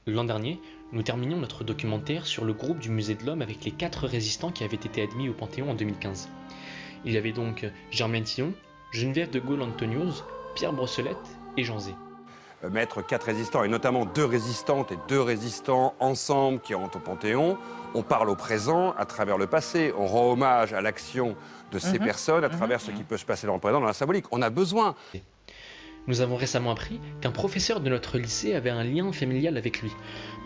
L'an dernier, nous terminions notre documentaire sur le groupe du Musée de l'Homme avec les 4 résistants qui avaient été admis au Panthéon en 2015. Il y avait donc Germaine Tillon, Geneviève de Gaulle-Antonius, Pierre Brossolette et Jean Zay. Mettre 4 résistants, et notamment 2 résistantes et 2 résistants ensemble qui rentrent au Panthéon, on parle au présent à travers le passé. On rend hommage à l'action de ces personnes à travers ce qui peut se passer dans le présent, dans la symbolique. On a besoin. Nous avons récemment appris qu'un professeur de notre lycée avait un lien familial avec lui.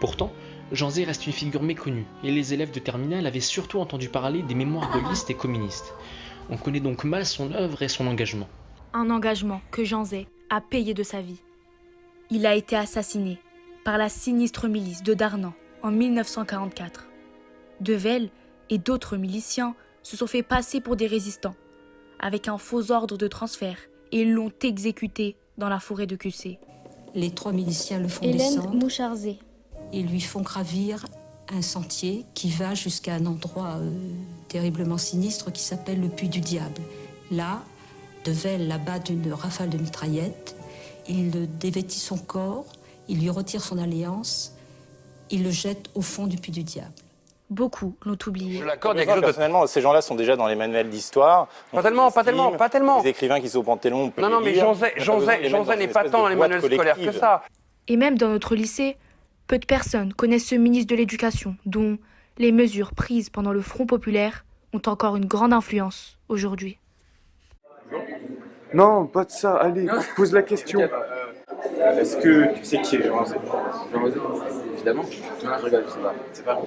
Pourtant, Jean Zay reste une figure méconnue, et les élèves de terminale avaient surtout entendu parler des mémoires gaullistes et communistes. On connaît donc mal son œuvre et son engagement. Un engagement que Jean Zay a payé de sa vie. Il a été assassiné par la sinistre milice de Darnand en 1944. Devel et d'autres miliciens se sont fait passer pour des résistants, avec un faux ordre de transfert, et l'ont exécuté dans la forêt de Cussé. Les 3 miliciens le font Hélène descendre Moucharzé. et lui font gravir un sentier qui va jusqu'à un endroit terriblement sinistre qui s'appelle le Puy du Diable. Là, Devel l'abat d'une rafale de mitraillettes, il dévêtit son corps, il lui retire son alliance, il le jette au fond du Puy du Diable. Beaucoup l'ont oublié. Je l'accorde, Personnellement, ces gens-là sont déjà dans les manuels d'histoire. Pas tellement. Les écrivains qui sont au Panthéon, on peut Non, les mais lire. Jean Zay n'est pas tant dans les manuels scolaires que ça. Et même dans notre lycée, peu de personnes connaissent ce ministre de l'Éducation, dont les mesures prises pendant le Front populaire ont encore une grande influence aujourd'hui. Non, pas de ça. Allez, pose la question. Est-ce que tu sais qui est Jean Zay? Jean Zay, évidemment. Non, je rigole, c'est pas.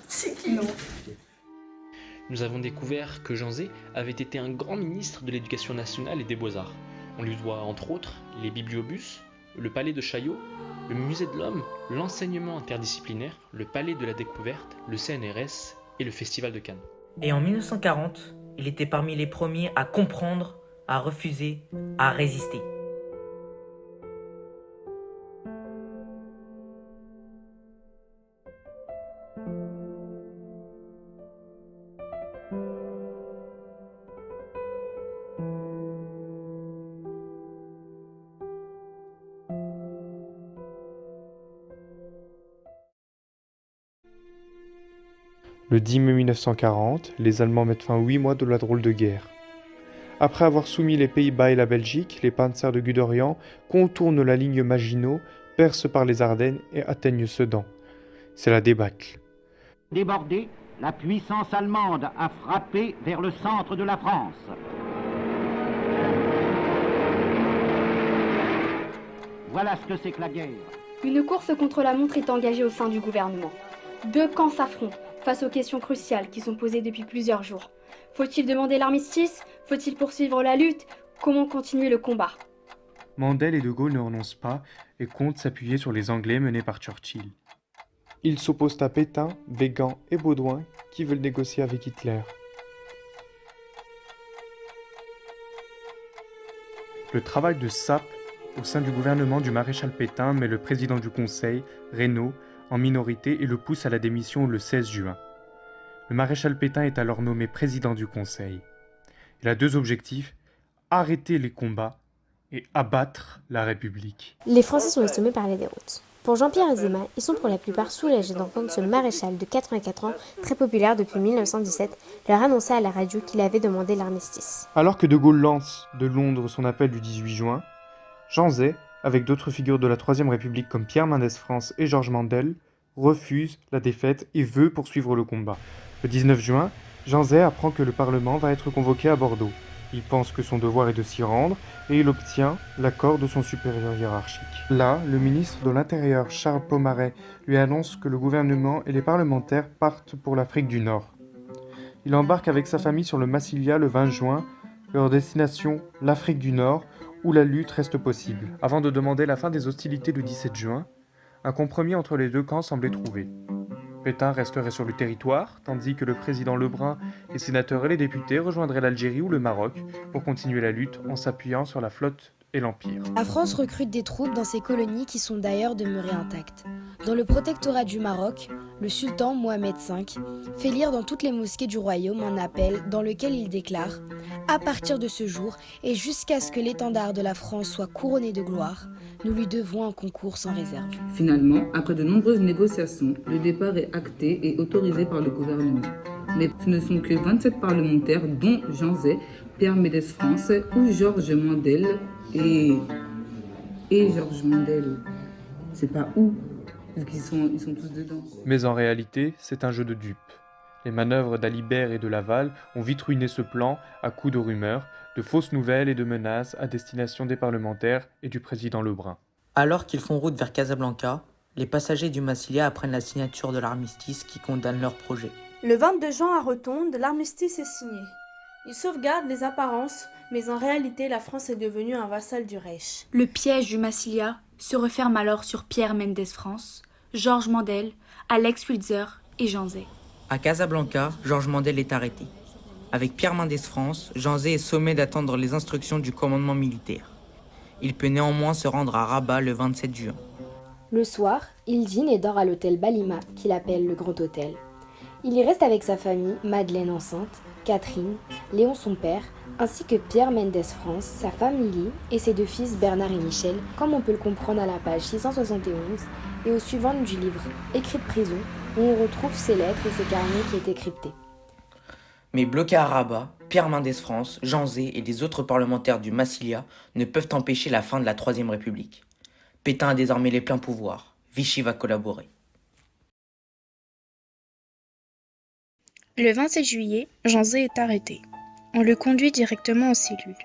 C'est qui non? Nous avons découvert que Jean Zay avait été un grand ministre de l'Éducation nationale et des Beaux-Arts. On lui doit entre autres les bibliobus, le palais de Chaillot, le musée de l'Homme, l'enseignement interdisciplinaire, le palais de la découverte, le CNRS et le festival de Cannes. Et en 1940, il était parmi les premiers à comprendre, à refuser, à résister. Le 10 mai 1940, les Allemands mettent fin à 8 mois de la drôle de guerre. Après avoir soumis les Pays-Bas et la Belgique, les panzers de Guderian contournent la ligne Maginot, percent par les Ardennes et atteignent Sedan. C'est la débâcle. Débordée, la puissance allemande a frappé vers le centre de la France. Voilà ce que c'est que la guerre. Une course contre la montre est engagée au sein du gouvernement. 2 camps s'affrontent face aux questions cruciales qui sont posées depuis plusieurs jours. Faut-il demander l'armistice? Faut-il poursuivre la lutte? Comment continuer le combat? Mandel et De Gaulle ne renoncent pas et comptent s'appuyer sur les Anglais menés par Churchill. Ils s'opposent à Pétain, Weygand et Baudouin qui veulent négocier avec Hitler. Le travail de sape au sein du gouvernement du maréchal Pétain met le président du Conseil, Reynaud, en minorité et le pousse à la démission le 16 juin. Le maréchal Pétain est alors nommé président du Conseil. Il a 2 objectifs, arrêter les combats et abattre la République. Les Français sont estimés par les déroutes. Pour Jean-Pierre Azéma, ils sont pour la plupart soulagés d'entendre ce maréchal de 84 ans, très populaire depuis 1917, leur annoncer à la radio qu'il avait demandé l'armistice. Alors que De Gaulle lance de Londres son appel du 18 juin, Jean Zay, avec d'autres figures de la Troisième République comme Pierre Mendès France et Georges Mandel, refuse la défaite et veut poursuivre le combat. Le 19 juin, Jean Zay apprend que le Parlement va être convoqué à Bordeaux. Il pense que son devoir est de s'y rendre et il obtient l'accord de son supérieur hiérarchique. Là, le ministre de l'Intérieur, Charles Pomaret, lui annonce que le gouvernement et les parlementaires partent pour l'Afrique du Nord. Il embarque avec sa famille sur le Massilia le 20 juin, leur destination l'Afrique du Nord, où la lutte reste possible. Avant de demander la fin des hostilités le 17 juin, un compromis entre les 2 camps semblait trouvé. Pétain resterait sur le territoire, tandis que le président Lebrun, les sénateurs et les députés rejoindraient l'Algérie ou le Maroc pour continuer la lutte en s'appuyant sur la flotte et l'Empire. La France recrute des troupes dans ces colonies qui sont d'ailleurs demeurées intactes. Dans le protectorat du Maroc, le sultan Mohamed V fait lire dans toutes les mosquées du royaume un appel dans lequel il déclare « À partir de ce jour et jusqu'à ce que l'étendard de la France soit couronné de gloire, nous lui devons un concours sans réserve. » Finalement, après de nombreuses négociations, le départ est acté et autorisé par le gouvernement. Mais ce ne sont que 27 parlementaires, dont Jean Zay, Pierre Mendès France ou Georges Mandel et Georges Mandel. C'est pas où, parce qu'ils sont tous dedans. Mais en réalité, c'est un jeu de dupes. Les manœuvres d'Alibert et de Laval ont vite ruiné ce plan à coups de rumeurs, de fausses nouvelles et de menaces à destination des parlementaires et du président Lebrun. Alors qu'ils font route vers Casablanca, les passagers du Massilia apprennent la signature de l'armistice qui condamne leur projet. Le 22 juin à Rotonde, l'armistice est signé. Il sauvegarde les apparences, mais en réalité, la France est devenue un vassal du Reich. Le piège du Massilia se referme alors sur Pierre Mendès France, Georges Mandel, Alex Wiltzer et Jean Zay. À Casablanca, Georges Mandel est arrêté. Avec Pierre Mendès France, Jean Zay est sommé d'attendre les instructions du commandement militaire. Il peut néanmoins se rendre à Rabat le 27 juin. Le soir, il dîne et dort à l'hôtel Balima, qu'il appelle le Grand Hôtel. Il y reste avec sa famille, Madeleine enceinte, Catherine, Léon son père, ainsi que Pierre Mendès France, sa femme Lily et ses deux fils Bernard et Michel, comme on peut le comprendre à la page 671 et aux suivantes du livre Écrit de prison, où on retrouve ses lettres et ses carnets qui étaient cryptés. Mais bloqués à Rabat, Pierre Mendès France, Jean Zay et les autres parlementaires du Massilia ne peuvent empêcher la fin de la Troisième République. Pétain a désormais les pleins pouvoirs. Vichy va collaborer. Le 27 juillet, Jean Zay est arrêté. On le conduit directement en cellule.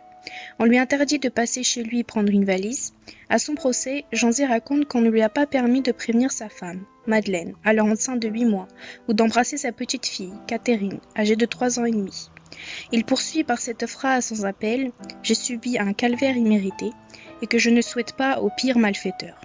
On lui interdit de passer chez lui prendre une valise. À son procès, Jean Zay raconte qu'on ne lui a pas permis de prévenir sa femme, Madeleine, alors enceinte de 8 mois, ou d'embrasser sa petite fille, Catherine, âgée de 3 ans et demi. Il poursuit par cette phrase sans appel « J'ai subi un calvaire immérité et que je ne souhaite pas aux pires malfaiteurs ».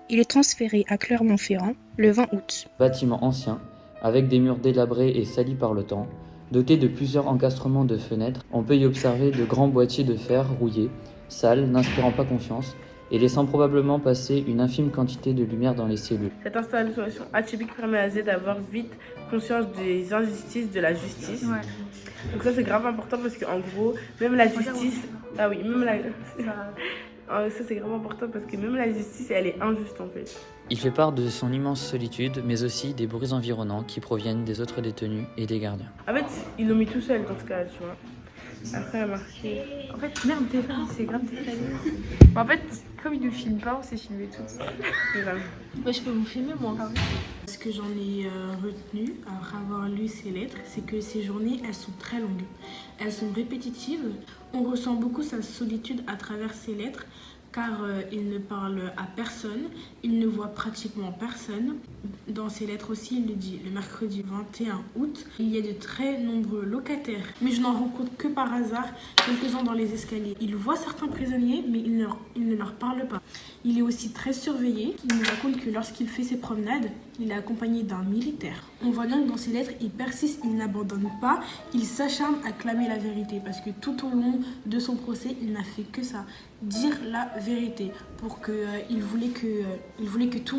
Il est transféré à Clermont-Ferrand le 20 août. Bâtiment ancien, avec des murs délabrés et salis par le temps, doté de plusieurs encastrements de fenêtres, on peut y observer de grands boîtiers de fer rouillés, sales, n'inspirant pas confiance, et laissant probablement passer une infime quantité de lumière dans les cellules. Cette installation atypique permet à Z d'avoir vite conscience des injustices de la justice. Ouais. Donc ça c'est grave important parce qu'en gros, même la justice... Ah oui, même la... Ça c'est grave important parce que même la justice, elle est injuste en fait. Il fait part de son immense solitude, mais aussi des bruits environnants qui proviennent des autres détenus et des gardiens. En fait, ils l'ont mis tout seul dans ce cas, tu vois. Après, elle a marqué. En fait, merde, c'est grave décalé. En fait, comme ils ne filment pas, on s'est filmé tous. Moi, je peux vous filmer, moi. Ce que j'en ai retenu, après avoir lu ces lettres, c'est que ces journées, elles sont très longues. Elles sont répétitives. On ressent beaucoup sa solitude à travers ces lettres, car il ne parle à personne, il ne voit pratiquement personne. Dans ses lettres aussi, il le dit, le mercredi 21 août, il y a de très nombreux locataires, mais je n'en rencontre que par hasard quelques-uns dans les escaliers. Il voit certains prisonniers, mais il ne leur parle pas. Il est aussi très surveillé. Il nous raconte que lorsqu'il fait ses promenades, il est accompagné d'un militaire. On voit bien que dans ses lettres, il persiste, il n'abandonne pas, il s'acharne à clamer la vérité, parce que tout au long de son procès, il n'a fait que ça, dire la vérité, pour que il voulait que tout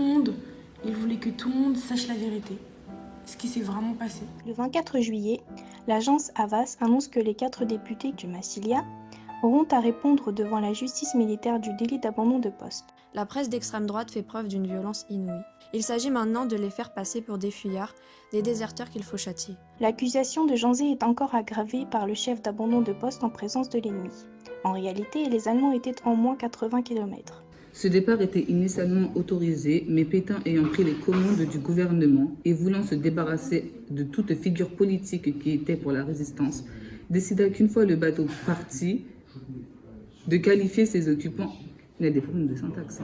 le monde sache la vérité. Ce qui s'est vraiment passé. Le 24 juillet, l'agence Havas annonce que les 4 députés du Massilia auront à répondre devant la justice militaire du délit d'abandon de poste. La presse d'extrême droite fait preuve d'une violence inouïe. Il s'agit maintenant de les faire passer pour des fuyards, des déserteurs qu'il faut châtier. L'accusation de Jean Zay est encore aggravée par le chef d'abandon de poste en présence de l'ennemi. En réalité, les Allemands étaient en moins 80 km. Ce départ était initialement autorisé, mais Pétain ayant pris les commandes du gouvernement et voulant se débarrasser de toute figure politique qui était pour la résistance, décida qu'une fois le bateau parti, de qualifier ses occupants... Il y a des problèmes de syntaxe.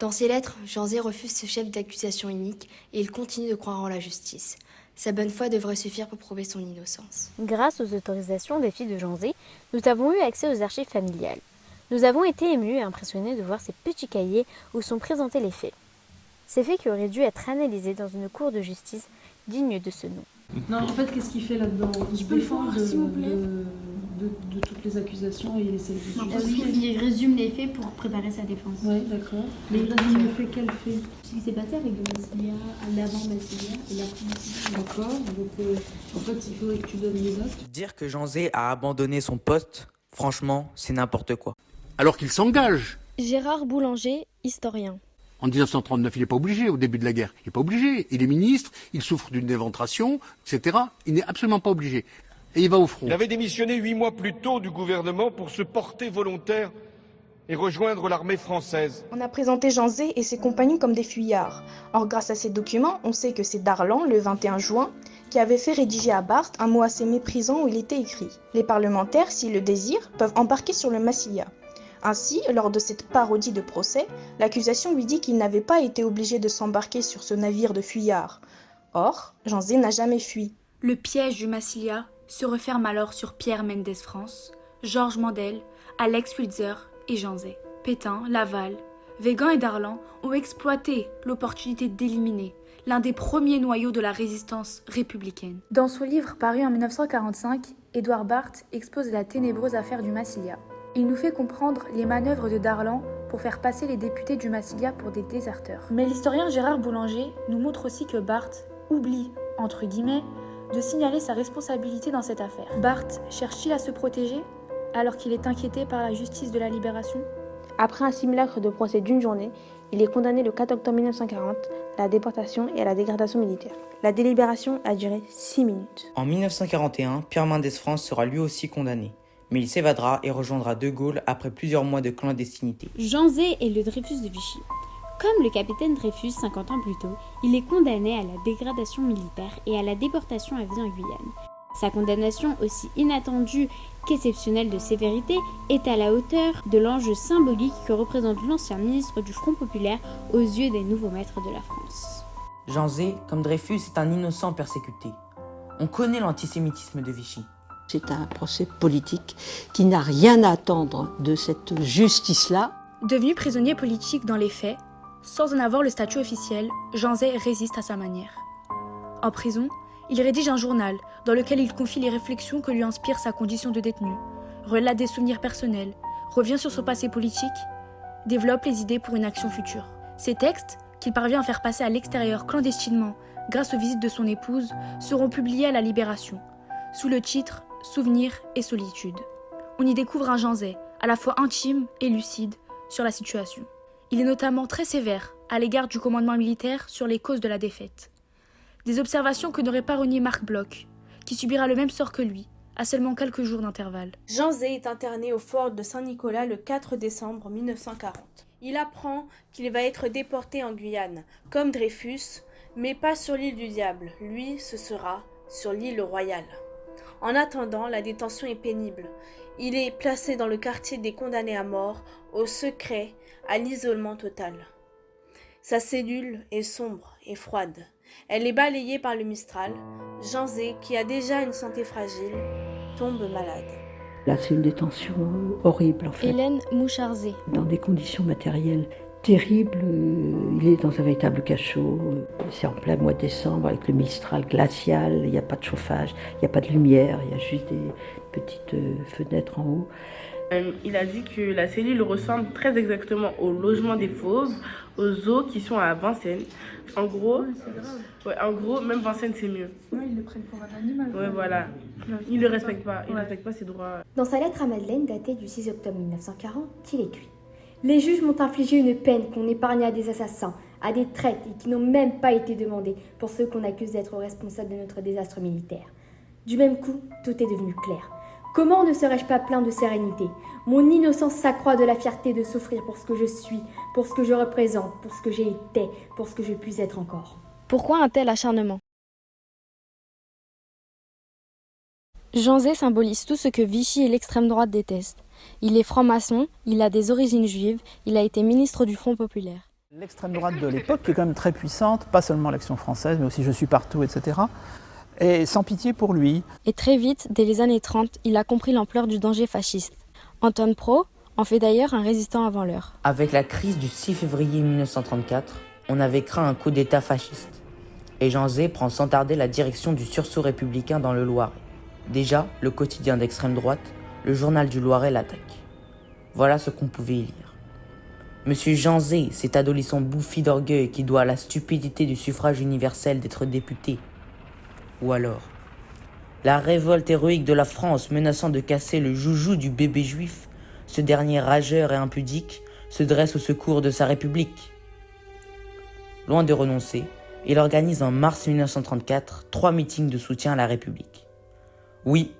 Dans ses lettres, Jean Zay refuse ce chef d'accusation unique et il continue de croire en la justice. Sa bonne foi devrait suffire pour prouver son innocence. Grâce aux autorisations des filles de Jean Zay, nous avons eu accès aux archives familiales. Nous avons été émus et impressionnés de voir ces petits cahiers où sont présentés les faits. Ces faits qui auraient dû être analysés dans une cour de justice digne de ce nom. Non, en fait, qu'est-ce qu'il fait là-dedans? Je peux le voir, s'il vous plaît. De toutes les accusations et il essaie de Oui, il résume les faits pour préparer sa défense. Oui, d'accord. Mais il résume les faits, quel fait? Ce qui s'est passé avec le Massilia, l'avant Massilia et l'après Massilia. D'accord, donc en fait, il faudrait que tu donnes les actes. Dire que Jean Zay a abandonné son poste, franchement, c'est n'importe quoi. Alors qu'il s'engage. Gérard Boulanger, historien. En 1939, il n'est pas obligé au début de la guerre. Il n'est pas obligé. Il est ministre, il souffre d'une éventration, etc. Il n'est absolument pas obligé. Et il va au front. Il avait démissionné 8 mois plus tôt du gouvernement pour se porter volontaire et rejoindre l'armée française. On a présenté Jean Zay et ses compagnons comme des fuyards. Or, grâce à ces documents, on sait que c'est Darlan, le 21 juin, qui avait fait rédiger à Barthes un mot assez méprisant où il était écrit « Les parlementaires, s'ils le désirent, peuvent embarquer sur le Massilia ». Ainsi, lors de cette parodie de procès, l'accusation lui dit qu'il n'avait pas été obligé de s'embarquer sur ce navire de fuyards. Or, Jean Zay n'a jamais fui. Le piège du Massilia se referme alors sur Pierre Mendès France, Georges Mandel, Alex Switzer et Jean Zay. Pétain, Laval, Végan et Darlan ont exploité l'opportunité d'éliminer l'un des premiers noyaux de la résistance républicaine. Dans son livre paru en 1945, Édouard Barthes expose la ténébreuse affaire du Massilia. Il nous fait comprendre les manœuvres de Darlan pour faire passer les députés du Massilia pour des déserteurs. Mais l'historien Gérard Boulanger nous montre aussi que Barthes oublie, entre guillemets, de signaler sa responsabilité dans cette affaire. Barthes cherche-t-il à se protéger alors qu'il est inquiété par la justice de la libération? Après un simulacre de procès d'une journée, il est condamné le 4 octobre 1940 à la déportation et à la dégradation militaire. La délibération a duré 6 minutes. En 1941, Pierre Mendès France sera lui aussi condamné. Mais il s'évadera et rejoindra De Gaulle après plusieurs mois de clandestinité. Jean Zay est le Dreyfus de Vichy. Comme le capitaine Dreyfus 50 ans plus tôt, il est condamné à la dégradation militaire et à la déportation à vie en Guyane. Sa condamnation, aussi inattendue qu'exceptionnelle de sévérité, est à la hauteur de l'enjeu symbolique que représente l'ancien ministre du Front populaire aux yeux des nouveaux maîtres de la France. Jean Zay, comme Dreyfus, est un innocent persécuté. On connaît l'antisémitisme de Vichy. C'est un procès politique qui n'a rien à attendre de cette justice-là. Devenu prisonnier politique dans les faits, sans en avoir le statut officiel, Jean Zay résiste à sa manière. En prison, il rédige un journal dans lequel il confie les réflexions que lui inspire sa condition de détenu, relate des souvenirs personnels, revient sur son passé politique, développe les idées pour une action future. Ces textes, qu'il parvient à faire passer à l'extérieur clandestinement grâce aux visites de son épouse, seront publiés à la Libération, sous le titre « Souvenirs et solitude ». On y découvre un Jean Zay, à la fois intime et lucide, sur la situation. Il est notamment très sévère à l'égard du commandement militaire sur les causes de la défaite. Des observations que n'aurait pas renié Marc Bloch, qui subira le même sort que lui, à seulement quelques jours d'intervalle. Jean Zay est interné au fort de Saint-Nicolas le 4 décembre 1940. Il apprend qu'il va être déporté en Guyane, comme Dreyfus, mais pas sur l'île du Diable. Lui, ce sera sur l'île Royale. En attendant, la détention est pénible. Il est placé dans le quartier des condamnés à mort, au secret, à l'isolement total. Sa cellule est sombre et froide. Elle est balayée par le Mistral. Jean Zay, qui a déjà une santé fragile, tombe malade. Là, c'est une détention horrible, en fait. Hélène Moucharzé. Dans des conditions matérielles terribles, il est dans un véritable cachot. C'est en plein mois de décembre, avec le Mistral glacial, il n'y a pas de chauffage, il n'y a pas de lumière, il y a juste des petites fenêtres en haut. Il a dit que la cellule ressemble très exactement au logement des fauves, aux zoos qui sont à Vincennes. En gros, même Vincennes c'est mieux. Ouais, ils le prennent pour un animal. Ouais, voilà. Il ne respecte pas, ses droits. Dans sa lettre à Madeleine, datée du 6 octobre 1940, il écrit « Les juges m'ont infligé une peine qu'on épargne à des assassins, à des traîtres et qui n'ont même pas été demandés pour ceux qu'on accuse d'être responsables de notre désastre militaire. Du même coup, tout est devenu clair. Comment ne serais-je pas plein de sérénité? Mon innocence s'accroît de la fierté de souffrir pour ce que je suis, pour ce que je représente, pour ce que j'ai été, pour ce que je puis être encore. » Pourquoi un tel acharnement? Jean Zay symbolise tout ce que Vichy et l'extrême droite détestent. Il est franc-maçon, il a des origines juives, il a été ministre du Front populaire. L'extrême droite de l'époque est quand même très puissante, pas seulement l'Action française, mais aussi Je suis partout, etc. Et sans pitié pour lui. Et très vite, dès les années 30, il a compris l'ampleur du danger fasciste. Antoine Pro en fait d'ailleurs un résistant avant l'heure. Avec la crise du 6 février 1934, on avait craint un coup d'État fasciste. et Jean Zay prend sans tarder la direction du sursaut républicain dans le Loiret. Déjà, le quotidien d'extrême droite, le journal du Loiret, l'attaque. Voilà ce qu'on pouvait y lire. Monsieur Jean Zay, cet adolescent bouffi d'orgueil qui doit à la stupidité du suffrage universel d'être député. Ou alors, la révolte héroïque de la France menaçant de casser le joujou du bébé juif, ce dernier rageur et impudique se dresse au secours de sa République. Loin de renoncer, il organise en mars 1934 3 meetings de soutien à la République. Oui,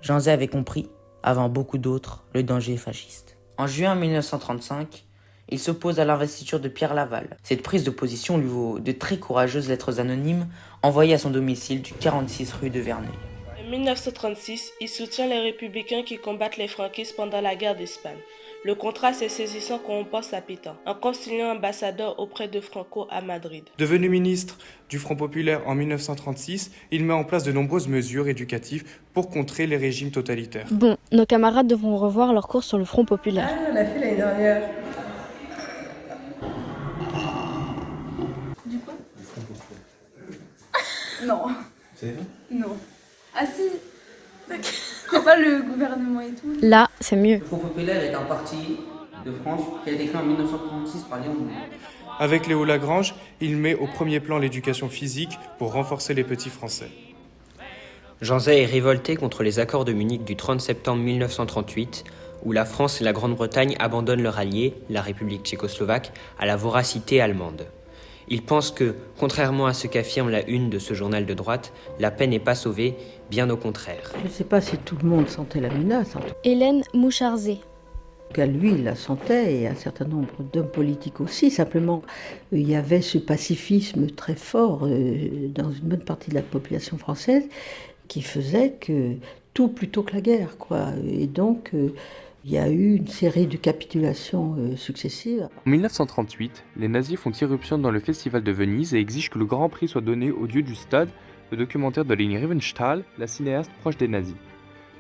Jean Zay avait compris, avant beaucoup d'autres, le danger fasciste. En juin 1935, il s'oppose à l'investiture de Pierre Laval. Cette prise de position lui vaut de très courageuses lettres anonymes envoyées à son domicile du 46 rue de Verneuil. En 1936, il soutient les républicains qui combattent les franquistes pendant la guerre d'Espagne. Le contraste est saisissant quand on pense à Pétain, un conciliant ambassadeur auprès de Franco à Madrid. Devenu ministre du Front populaire en 1936, il met en place de nombreuses mesures éducatives pour contrer les régimes totalitaires. Bon, nos camarades devront revoir leur cours sur le Front populaire. Ah, on l'a fait l'année dernière. Du quoi? Non. C'est vrai? Non. Ah si. C'est pas le gouvernement et tout. Là, c'est mieux. Le Front populaire est un parti de France qui a été créé en 1936 par Léon Blum. Avec Léo Lagrange, il met au premier plan l'éducation physique pour renforcer les petits Français. Jean Zay est révolté contre les accords de Munich du 30 septembre 1938, où la France et la Grande-Bretagne abandonnent leur allié, la République tchécoslovaque, à la voracité allemande. Il pense que, contrairement à ce qu'affirme la une de ce journal de droite, la paix n'est pas sauvée, bien au contraire. Je ne sais pas si tout le monde sentait la menace. Hélène Moucharzé. Lui, il la sentait, et un certain nombre d'hommes politiques aussi. Simplement, il y avait ce pacifisme très fort dans une bonne partie de la population française qui faisait que tout plutôt que la guerre, quoi. Et donc, il y a eu une série de capitulations successives. En 1938, les nazis font irruption dans le Festival de Venise et exigent que le Grand Prix soit donné au dieu du stade, le documentaire de Leni Riefenstahl, la cinéaste proche des nazis.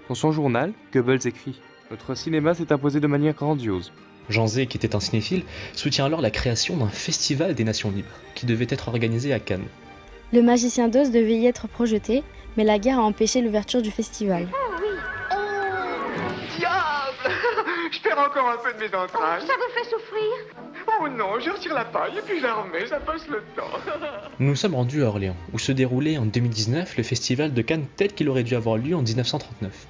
Dans son journal, Goebbels écrit « Notre cinéma s'est imposé de manière grandiose ». Jean Zay, qui était un cinéphile, soutient alors la création d'un festival des nations libres, qui devait être organisé à Cannes. Le Magicien d'Oz devait y être projeté, mais la guerre a empêché l'ouverture du festival. Diable! Je perds encore un peu de mes entrailles. Ça vous fait souffrir? Oh non, je retire la paille et puis je la remets, ça passe le temps. Nous nous sommes rendus à Orléans, où se déroulait en 2019 le festival de Cannes tel qu'il aurait dû avoir lieu en 1939.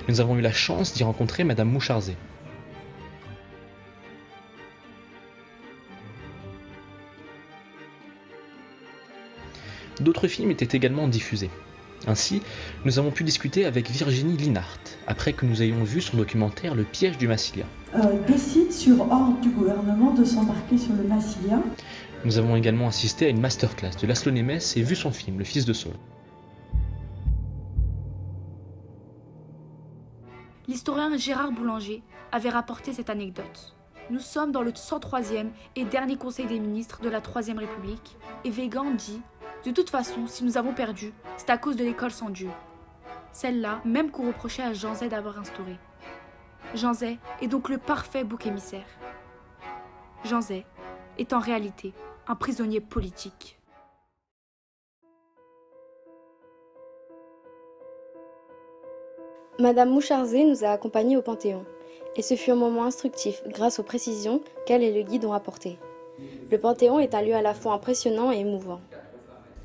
Nous avons eu la chance d'y rencontrer Madame Moucharzé. D'autres films étaient également diffusés. Ainsi, nous avons pu discuter avec Virginie Linhart, après que nous ayons vu son documentaire Le piège du Massilia. Décide sur ordre du gouvernement de s'embarquer sur le Massilia. Nous avons également assisté à une masterclass de Laszlo Nemes et vu son film Le fils de Saul. L'historien Gérard Boulanger avait rapporté cette anecdote. Nous sommes dans le 103e et dernier conseil des ministres de la Troisième République, et Weygand dit « De toute façon, si nous avons perdu, c'est à cause de l'école sans Dieu. » Celle-là, même qu'on reprochait à Jean Zay d'avoir instauré. Jean Zay est donc le parfait bouc émissaire. Jean Zay est en réalité un prisonnier politique. Madame Moucharzé nous a accompagnés au Panthéon, et ce fut un moment instructif grâce aux précisions qu'elle et le guide ont apportées. Le Panthéon est un lieu à la fois impressionnant et émouvant.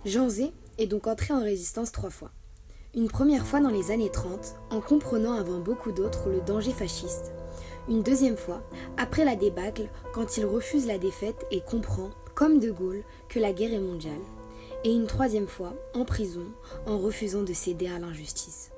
Jean Zay est donc entré en résistance 3 fois. Une première fois dans les années 30, en comprenant avant beaucoup d'autres le danger fasciste. Une deuxième fois, après la débâcle, quand il refuse la défaite et comprend, comme De Gaulle, que la guerre est mondiale. Et une troisième fois, en prison, en refusant de céder à l'injustice.